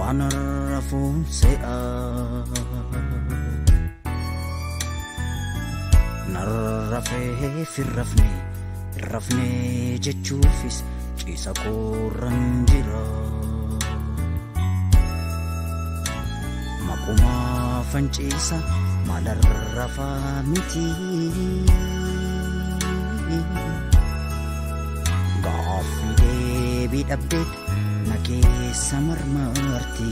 waan rafuun se'a narrafee firrafne jechuufis ciisa koorran jira maquma fanciisa maalarrafaa miti gaaffii deebii dhabdeet na keessa marmarti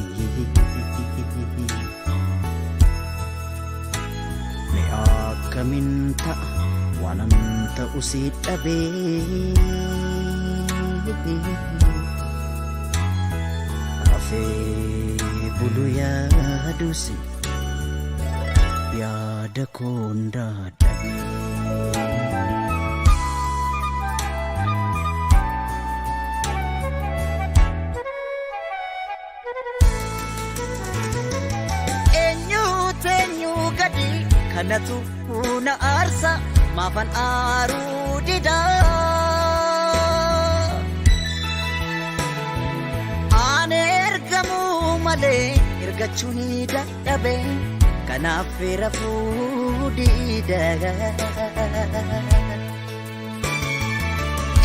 me akkamin ta'a waanan ta'u si dhabee rafee bulu yaadusi yaada koon dadhabee kanatu na arsa maafan aaruu dida aan ergamuu malee ergachuu ni dadhabe kanaaf rafuu dida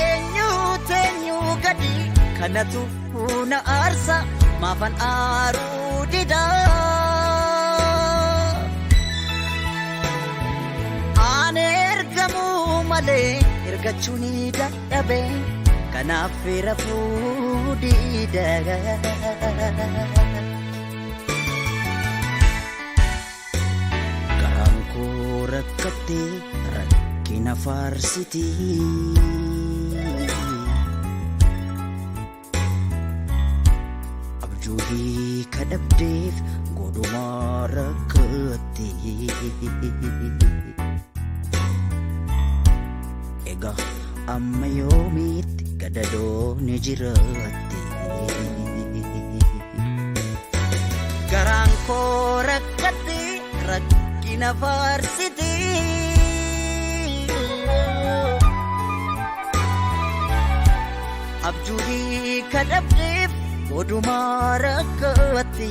eenyu gadi kanatu na arsa maafan aaruu dida malee ergachuu ni dadhabe kanaaf rafuu dida garaan koo rakkattee rakkina faarsiti abjuudii kadhabdeef godhumaa rakkatti amma yoomiitti gadadoo ni jiraatti garaan koo rakkatti rakkina faarsiti abjuudii kadhabdeef godhumaa rakkatti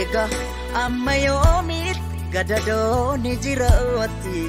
egaa amma yoomiitti gadadoo ni jiraatti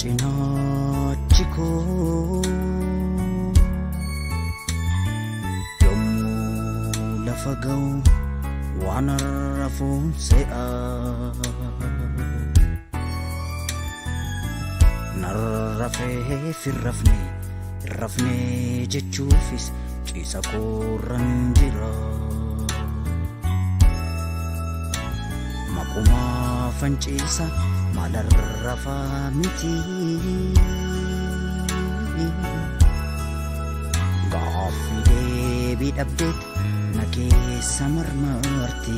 cinaachi koo yommuu lafa ga'u waan rafuun se'a narrafee firrafne jechuufis ciisa koorran jira maquma fanciisa maalarrafaa miti gaaffii deebii dhabdeet na keessa marmarti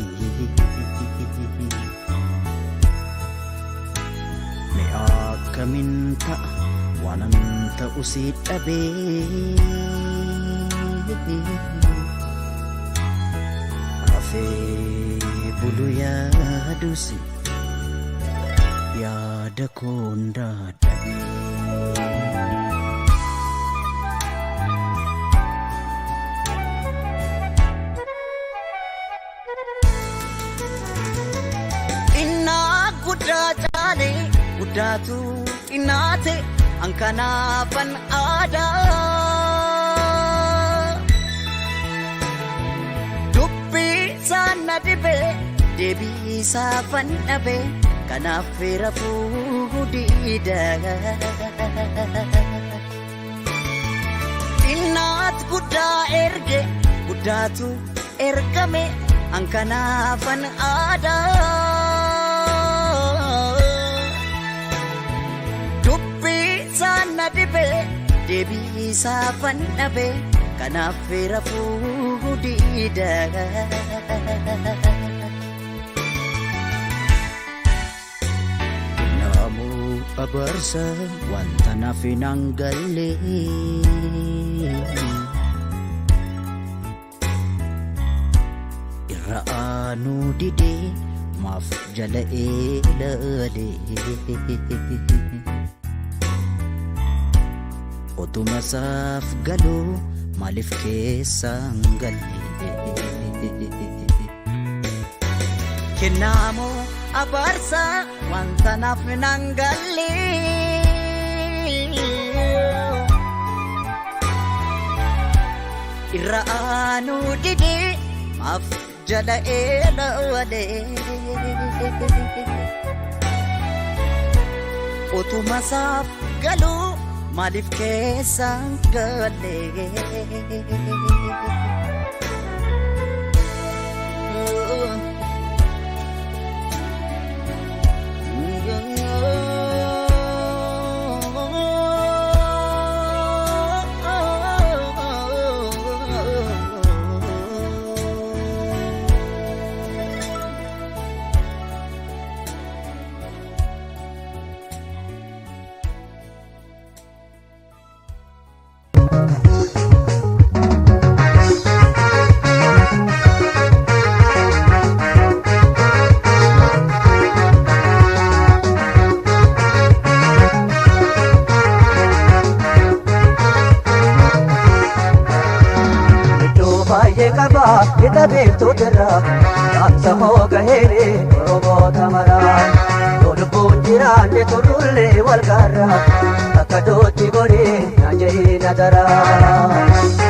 me akkamin ta'a waanan ta'u si dhabee rafee bulu yaadusi yaada koon dadhabee innaa guddaa caale guddaatu innaate ankanaafan aadaa dubbii saana dhibee deebii saafan dhabee kanaaf rafuu dida innaat guddaa erge guddaatu ergame ankanaafan aadaa na dhibe deebii saafan dhabe kanaaf rafuu diida. Namoo abarsa wanta naaf hin galle irra aanuu didee maaf jala eelale otuma saaf galuu maaliif keessaan galle kennamoo abarsa wanta naaf hin galle irra aanuu didee maaf jala eelale otuma saaf galuu maaliif keessaan galle. Kita beektu dirra yaamsa hooga heere oromoota maraa lubbuun jiraanne turullee wal garra akka dootti godhee na jahii na daraa.